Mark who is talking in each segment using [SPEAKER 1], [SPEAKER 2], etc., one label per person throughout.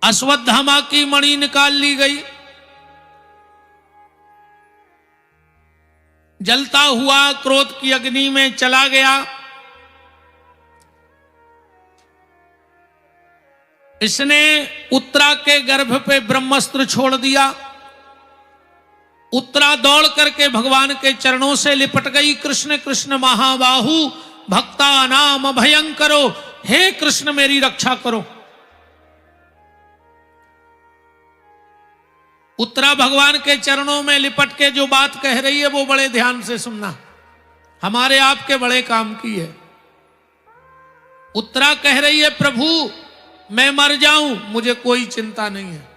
[SPEAKER 1] अश्वत्थामा की मणि निकाल ली गई। जलता हुआ क्रोध की अग्नि में चला गया। इसने उत्तरा के गर्भ पे ब्रह्मास्त्र छोड़ दिया। उत्तरा दौड़ करके भगवान के चरणों से लिपट गई। कृष्ण कृष्ण महाबाहु भक्ता नाम भयंकरो, हे कृष्ण मेरी रक्षा करो। उत्तरा भगवान के चरणों में लिपट के जो बात कह रही है वो बड़े ध्यान से सुनना, हमारे आपके बड़े काम की है। उत्तरा कह रही है, प्रभु मैं मर जाऊं मुझे कोई चिंता नहीं है,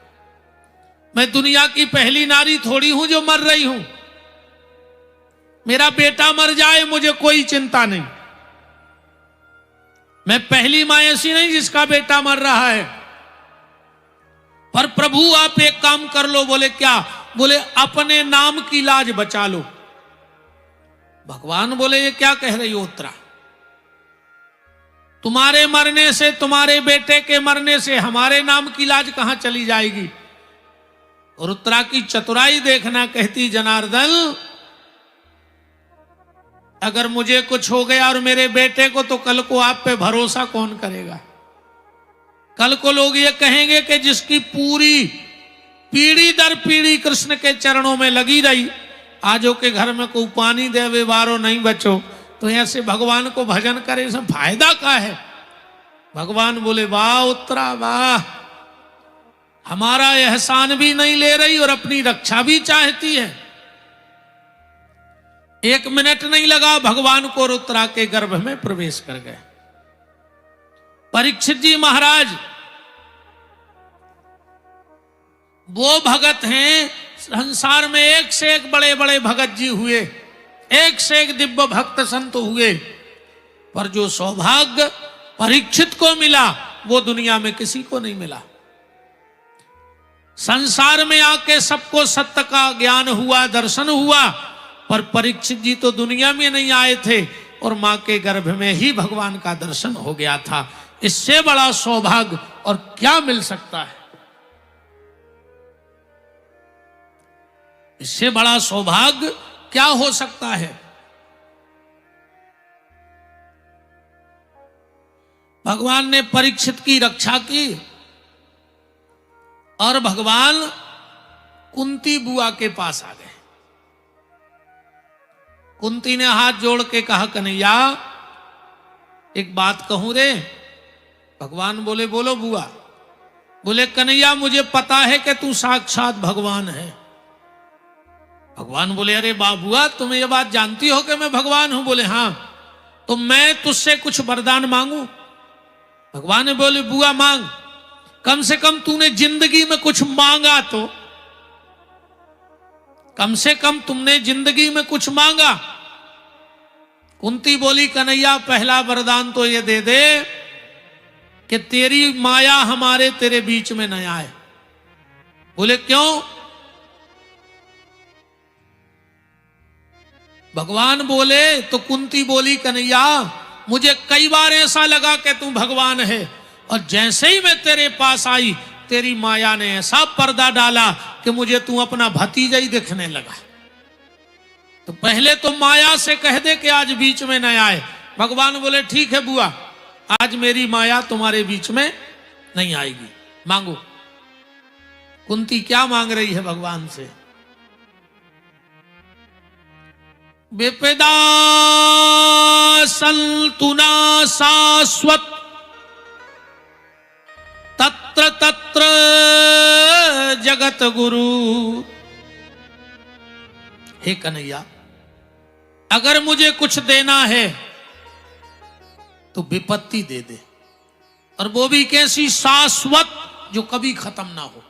[SPEAKER 1] मैं दुनिया की पहली नारी थोड़ी हूं जो मर रही हूं, मेरा बेटा मर जाए मुझे कोई चिंता नहीं, मैं पहली मां ऐसी नहीं जिसका बेटा मर रहा है। पर प्रभु आप एक काम कर लो। बोले क्या? बोले अपने नाम की लाज बचा लो। भगवान बोले ये क्या कह रही हो उत्तरा? तुम्हारे मरने से, तुम्हारे बेटे के मरने से हमारे नाम की लाज कहां चली जाएगी? और उत्तरा की चतुराई देखना, कहती जनार्दन अगर मुझे कुछ हो गया और मेरे बेटे को, तो कल को आप पे भरोसा कौन करेगा? कल को लोग ये कहेंगे कि जिसकी पूरी पीढ़ी दर पीढ़ी कृष्ण के चरणों में लगी रही, आजो के घर में कोई पानी दे वे वारो नहीं बचो, तो ऐसे भगवान को भजन करे इसमें फायदा क्या है? भगवान बोले वाह उत्तरा वाह, हमारा एहसान भी नहीं ले रही और अपनी रक्षा भी चाहती है। 1 मिनट नहीं लगा, भगवान को उत्तरा के गर्भ में प्रवेश कर गए। परीक्षित जी महाराज वो भगत हैं, संसार में एक से एक बड़े बड़े भगत जी हुए, एक से एक दिव्य भक्त संत हुए, पर जो सौभाग्य परीक्षित को मिला वो दुनिया में किसी को नहीं मिला। संसार में आके सबको सत्य का ज्ञान हुआ, दर्शन हुआ, पर परीक्षित जी तो दुनिया में नहीं आए थे और मां के गर्भ में ही भगवान का दर्शन हो गया था। इससे बड़ा सौभाग्य और क्या मिल सकता है? इससे बड़ा सौभाग्य क्या हो सकता है? भगवान ने परीक्षित की रक्षा की और भगवान कुंती बुआ के पास आ गए। कुंती ने हाथ जोड़ के कहा, कन्हैया एक बात कहूं रे? भगवान बोले बोलो बुआ। बोले कन्हैया मुझे पता है कि तू साक्षात भगवान है। भगवान बोले अरे बाबुआ तुम ये बात जानती हो कि मैं भगवान हूं? बोले हां। तो मैं तुझसे कुछ वरदान मांगू? भगवान ने बोले बुआ मांग, कम से कम तूने जिंदगी में कुछ मांगा तो, कम से कम तुमने जिंदगी में कुछ मांगा। कुंती बोली कन्हैया पहला वरदान तो ये दे दे कि तेरी माया हमारे तेरे बीच में न आए। बोले क्यों? भगवान बोले तो कुंती बोली कन्हैया मुझे कई बार ऐसा लगा कि तू भगवान है, और जैसे ही मैं तेरे पास आई तेरी माया ने ऐसा पर्दा डाला कि मुझे तू अपना भतीजा ही दिखने लगा। तो पहले तो माया से कह दे कि आज बीच में न आए। भगवान बोले ठीक है बुआ, आज मेरी माया तुम्हारे बीच में नहीं आएगी, मांगो। कुंती क्या मांग रही है भगवान से? विपदा संतुना शाश्वत तत्र तत्र जगत गुरु। हे कन्हैया अगर मुझे कुछ देना है तो विपत्ति दे दे, और वो भी कैसी? शाश्वत, जो कभी खत्म ना हो।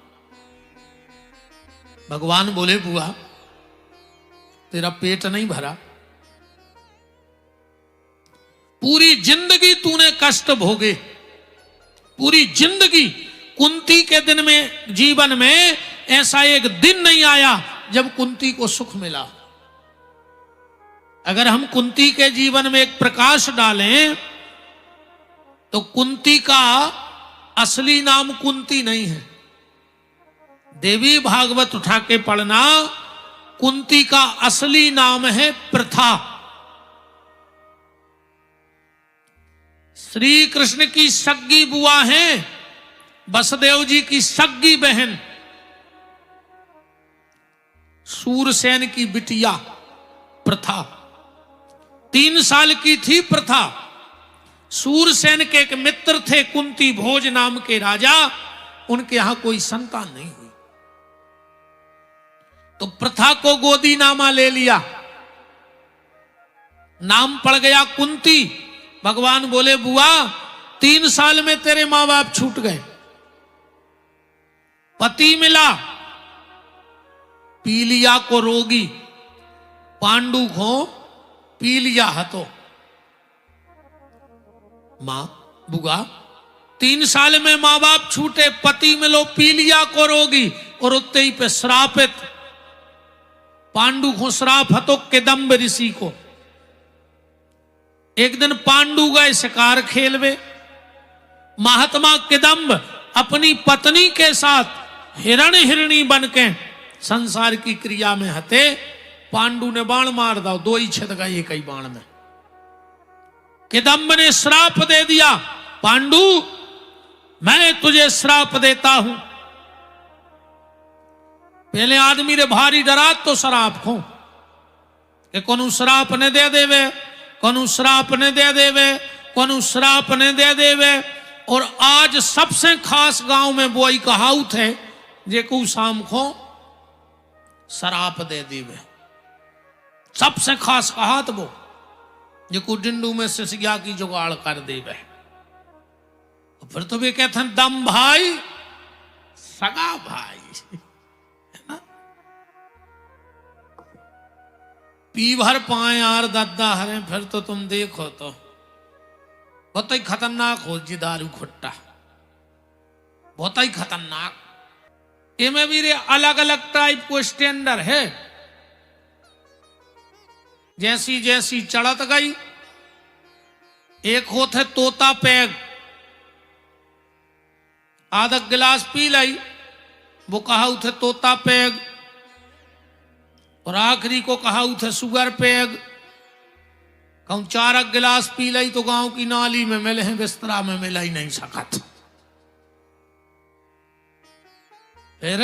[SPEAKER 1] भगवान बोले बुआ तेरा पेट नहीं भरा, पूरी जिंदगी तूने कष्ट भोगे, पूरी जिंदगी। कुंती के दिन में, जीवन में ऐसा एक दिन नहीं आया जब कुंती को सुख मिला। अगर हम कुंती के जीवन में एक प्रकाश डालें तो कुंती का असली नाम कुंती नहीं है। देवी भागवत उठा के पढ़ना, कुंती का असली नाम है प्रथा। श्री कृष्ण की सग्गी बुआ हैं, वसुदेव जी की सग्गी बहन, सूरसेन की बिटिया प्रथा। 3 साल की थी प्रथा। सूरसेन के एक मित्र थे कुंती भोज नाम के राजा, उनके यहां कोई संतान नहीं हुई, तो प्रथा को गोदी नामा ले लिया, नाम पड़ गया कुंती। भगवान बोले बुआ 3 साल में तेरे मां बाप छूट गए, पति मिला, पी लिया को रोगी, पांडु को पी लिया हतो। मां बुआ 3 साल में मां बाप छूटे, पति मिलो, पी लिया को रोगी, और उत्ते ही पे श्रापित। पांडु को श्राप हतो किदम्ब ऋषि को। एक दिन पांडु गए शिकार खेलवे, महात्मा किदम्ब अपनी पत्नी के साथ हिरण हिरणी बनके संसार की क्रिया में हते। पांडु ने बाण मार दो, 2 ही छिद गए एक ही बाण में। किदम्ब ने श्राप दे दिया, पांडु मैं तुझे श्राप देता हूं। पहले आदमी रे भारी डरा तो श्राप खो कि कोनु श्राप ने दे देवे, कोनु श्राप ने दे देवे, कोनु श्राप ने दे देवे। और आज सबसे खास गांव में बोई कहावत है, जे को शाम को श्राप दे देवे। सबसे खास कहावत वो जो को डिंडू में सिसगिया की जुगाड़ कर देवे। फिर तो वे कहते हैं दम भाई सगा भाई, पी भर पाए यार दादा हरे, फिर तो तुम देखो तो बहुत ही खतरनाक हो जी दारू खुट्टा, बहुत ही खतरनाक। इनमें भी अलग अलग टाइप को स्टैंडर्ड है। जैसी जैसी चढ़त गई, एक होते तोता पैग, आधा गिलास पी लाई, वो कहा उठे तोता पैग, और आखिरी को कहा उठे सुगर पैग। कहूं 4 गिलास पी लाई तो गांव की नाली में मिले हैं, बिस्तरा में मिला ही नहीं सकत। फिर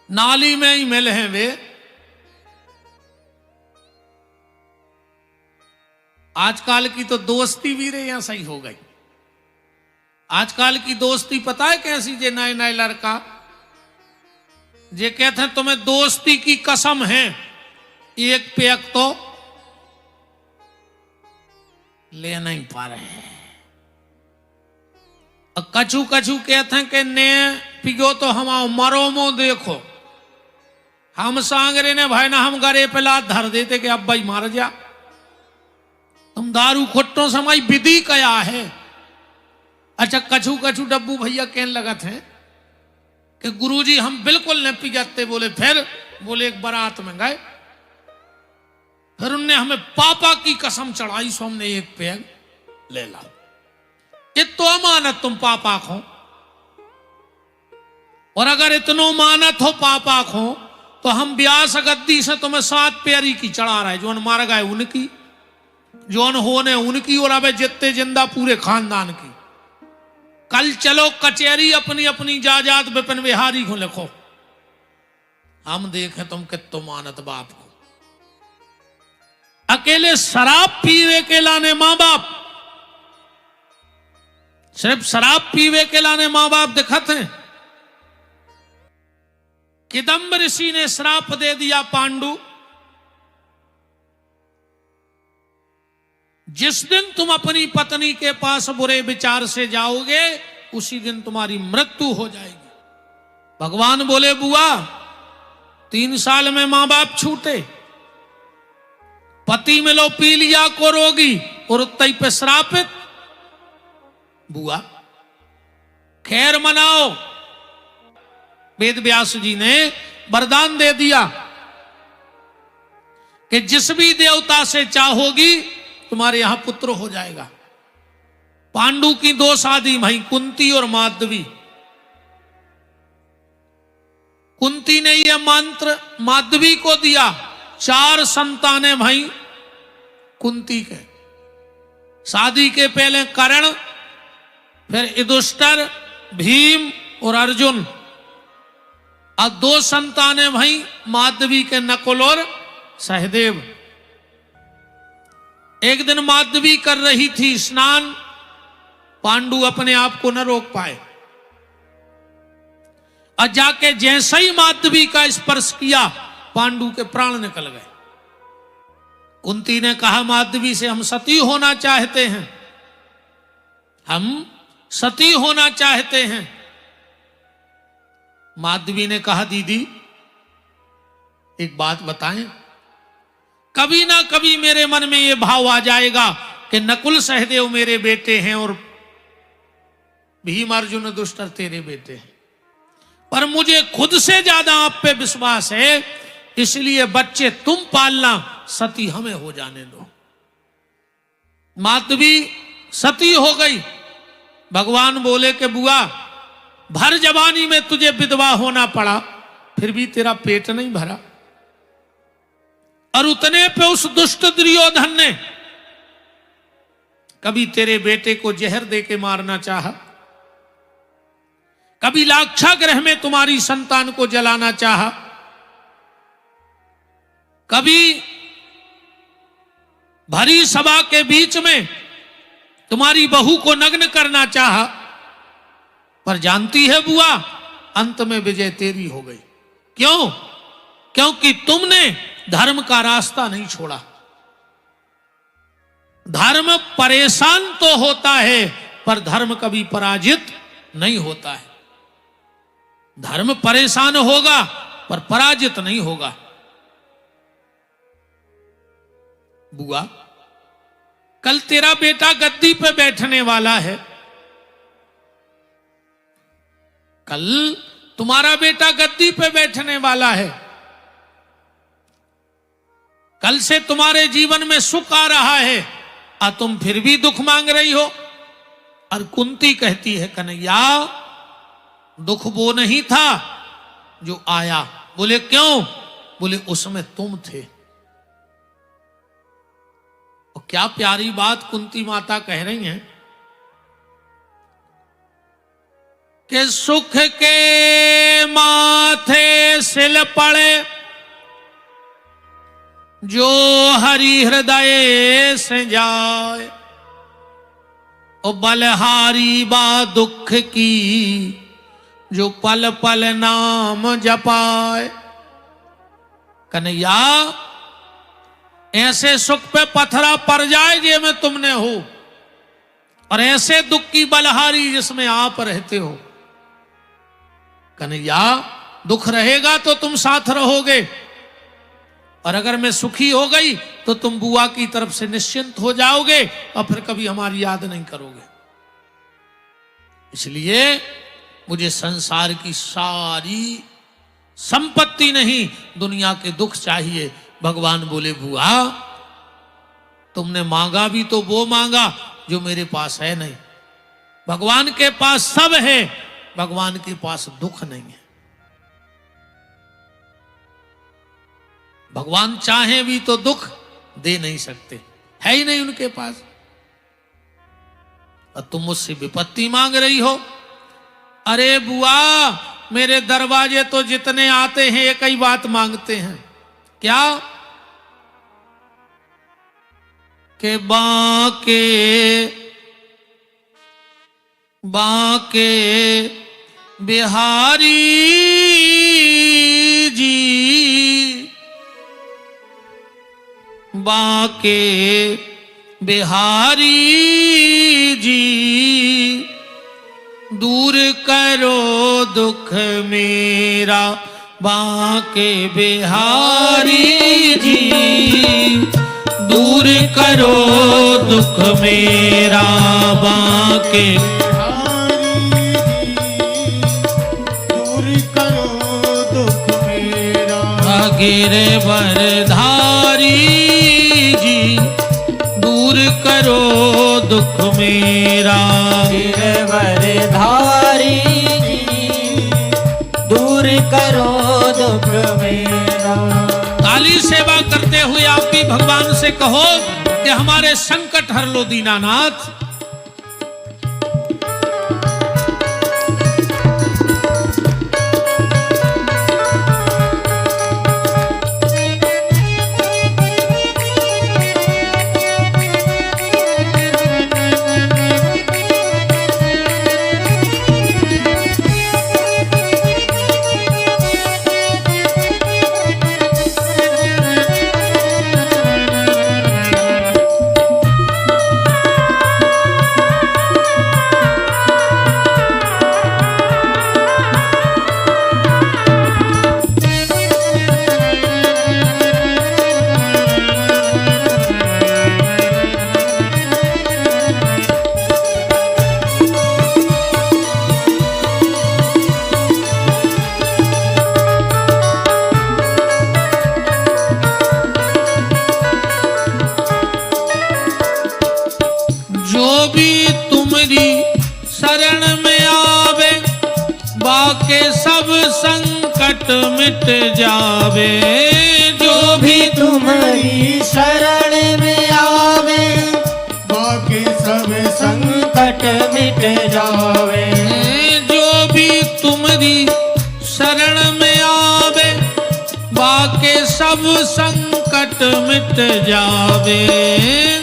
[SPEAKER 1] नाली में ही मिले हैं वे। आजकल की तो दोस्ती भी रे यहां सही हो गई। आजकल की दोस्ती पता है कैसी, जे नए नए लड़का जे कहते हैं तुम्हें दोस्ती की कसम है, एक पैक तो ले नहीं पा रहे हैं। कछु कछु कहते हैं कि ने पियो तो हम मरो मो देखो। हम सांगरे ने भाई ना हम गरे पे लात धर देते कि अब भाई मार जा। तुम दारू खुट्टों समय विधि कया है। अच्छा कछु कछु डब्बू भैया कहने लगा थे कि गुरुजी हम बिल्कुल नहीं पी जाते। बोले फिर? बोले एक बारात में गए, फिर उनने हमें पापा की कसम चढ़ाई, सो हमने एक पैग ले ला। ये तो अमानत तुम पापा को, और अगर इतनो मानत हो पापा को तो हम ब्यास गद्दी से तुम्हें 7 प्यारी की चढ़ा रहे। जो मार गए उनकी, जो होने उनकी, और अब जितने जिंदा पूरे खानदान की। कल चलो कचहरी अपनी अपनी जायदाद विपिन बिहारी को लिखो, हम देखें तुम कितो मानत बाप को। अकेले शराब पीवे के लाने मां बाप, सिर्फ शराब पीवे के लाने मां बाप दिखत हैं। किदम्ब ऋषि ने श्राप दे दिया पांडु, जिस दिन तुम अपनी पत्नी के पास बुरे विचार से जाओगे उसी दिन तुम्हारी मृत्यु हो जाएगी। भगवान बोले बुआ 3 साल में मां बाप छूटे, पति मिलो पी लिया को रोगी, और उत्तई पे श्रापित। बुआ खैर मनाओ। वेद व्यास जी ने वरदान दे दिया कि जिस भी देवता से चाहोगी तुम्हारे यहां पुत्र हो जाएगा। पांडु की दो शादी भई, कुंती और माधवी। कुंती ने यह मंत्र माधवी को दिया, 4 संतानें भई कुंती के। शादी के पहले कर्ण, फिर युधिष्ठिर, भीम और अर्जुन, और 2 संतानें भई माधवी के, नकुल और सहदेव। एक दिन माधवी कर रही थी स्नान, पांडु अपने आप को न रोक पाए और जाके जैसे ही माधवी का स्पर्श किया, पांडु के प्राण निकल गए। कुंती ने कहा माधवी से, हम सती होना चाहते हैं, हम सती होना चाहते हैं। माधवी ने कहा दीदी एक बात बताएं, कभी ना कभी मेरे मन में यह भाव आ जाएगा कि नकुल सहदेव मेरे बेटे हैं और भीम अर्जुन युधिष्ठिर तेरे बेटे हैं, पर मुझे खुद से ज्यादा आप पे विश्वास है, इसलिए बच्चे तुम पालना, सती हमें हो जाने दो। माधवी सती हो गई। भगवान बोले कि बुआ, भर जवानी में तुझे विधवा होना पड़ा, फिर भी तेरा पेट नहीं भरा। और उतने पे उस दुष्ट दुर्योधन ने कभी तेरे बेटे को जहर दे के मारना चाहा, कभी लाक्षागृह में तुम्हारी संतान को जलाना चाहा, कभी भरी सभा के बीच में तुम्हारी बहू को नग्न करना चाहा, पर जानती है बुआ, अंत में विजय तेरी हो गई। क्यों? क्योंकि तुमने धर्म का रास्ता नहीं छोड़ा। धर्म परेशान तो होता है, पर धर्म कभी पराजित नहीं होता है। धर्म परेशान होगा पर पराजित नहीं होगा। बुआ, कल तेरा बेटा गद्दी पे बैठने वाला है, कल तुम्हारा बेटा गद्दी पे बैठने वाला है, कल से तुम्हारे जीवन में सुख आ रहा है और तुम फिर भी दुख मांग रही हो। और कुंती कहती है कन्हैया, दुख वो नहीं था जो आया। बोले क्यों? बोले उसमें तुम थे। और क्या प्यारी बात कुंती माता कह रही हैं कि सुख के माथे सिल पड़े जो हरि हृदय से जाए, और बलहारी बा दुख की जो पल पल नाम जपाए। कन्हैया, ऐसे सुख पे पत्थरा पड़ जाए जे में तुमने हो, और ऐसे दुख की बलहारी जिसमें आप रहते हो। कन्हैया, दुख रहेगा तो तुम साथ रहोगे, और अगर मैं सुखी हो गई तो तुम बुआ की तरफ से निश्चिंत हो जाओगे और फिर कभी हमारी याद नहीं करोगे। इसलिए मुझे संसार की सारी संपत्ति नहीं, दुनिया के दुख चाहिए। भगवान बोले बुआ, तुमने मांगा भी तो वो मांगा जो मेरे पास है नहीं। भगवान के पास सब है, भगवान के पास दुख नहीं है। भगवान चाहे भी तो दुख दे नहीं सकते, है ही नहीं उनके पास। और तुम मुझसे विपत्ति मांग रही हो। अरे बुआ, मेरे दरवाजे तो जितने आते हैं एक ही बात मांगते हैं। क्या? के बाके बाके बिहारी जी, बाके बिहारी जी, दूर करो दुख मेरा बाके बिहारी जी, दूर करो दुख मेरा बाके
[SPEAKER 2] दूर करो दुख मेरा
[SPEAKER 1] गिरवर धारी जी, दूर करो दुख मेरा।
[SPEAKER 3] गिरवर धारी जी दूर करो दुख मेरा।
[SPEAKER 1] काली सेवा करते हुए आप भी भगवान से कहो कि हमारे संकट हर लो दीनानाथ। जो भी तुम्हारी शरण में आवे बाके सब संकट मिट जावे। जो भी
[SPEAKER 3] तुम्हारी शरण में आवे बाकी सब संकट मिट जावे।
[SPEAKER 1] जो भी तुम्हारी शरण में आवे बाके सब संकट मिट जावे।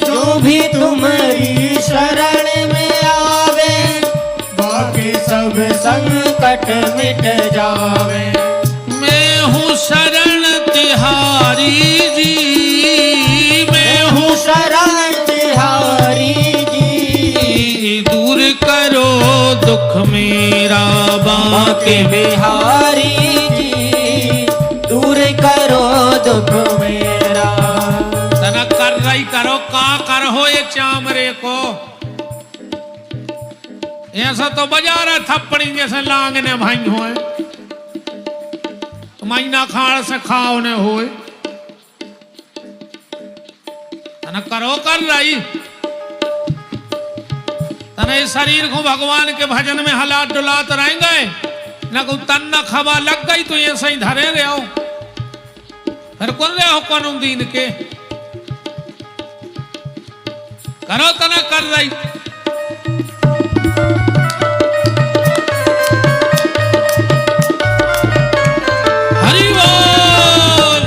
[SPEAKER 3] जो भी तुम्हारी शरण में आवे बाकी सब संकट मिट जावे।
[SPEAKER 1] मैं हूँ शरण तिहारी जी, मैं हूँ
[SPEAKER 3] शरण तिहारी जी
[SPEAKER 1] दूर करो दुख मेरा बाके
[SPEAKER 3] बिहारी जी दूर करो दुख मेरा।
[SPEAKER 1] तना कर रही करो का कर हो ये चामरे को। ऐसा तो बजा रहा थप्पड़ी जैसे लांगने भाई हो महीना खाड़ से खाओ ने होए। तना करो कर रही तना इस शरीर को भगवान के भजन में हलात डुलात रहेंगे न को तन न खबा लग गई तो ये सही धरे रहे हो फिर कौन रहे हो कौन दीन के करो तना कर रही। हरि बोल।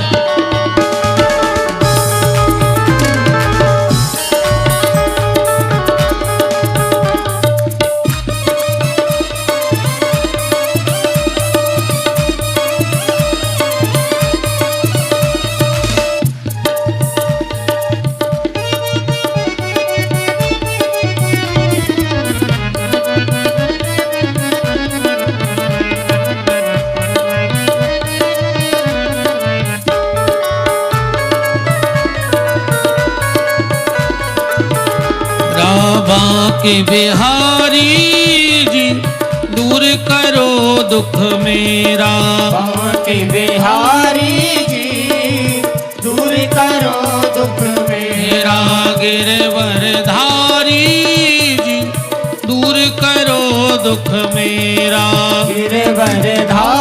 [SPEAKER 1] बाके बिहारी जी दूर करो दुख मेरा।
[SPEAKER 3] बाके बिहारी जी दूर करो दुख मेरा।
[SPEAKER 1] गिरवर धारी जी दूर करो दुख मेरा।
[SPEAKER 3] गिरवर धारी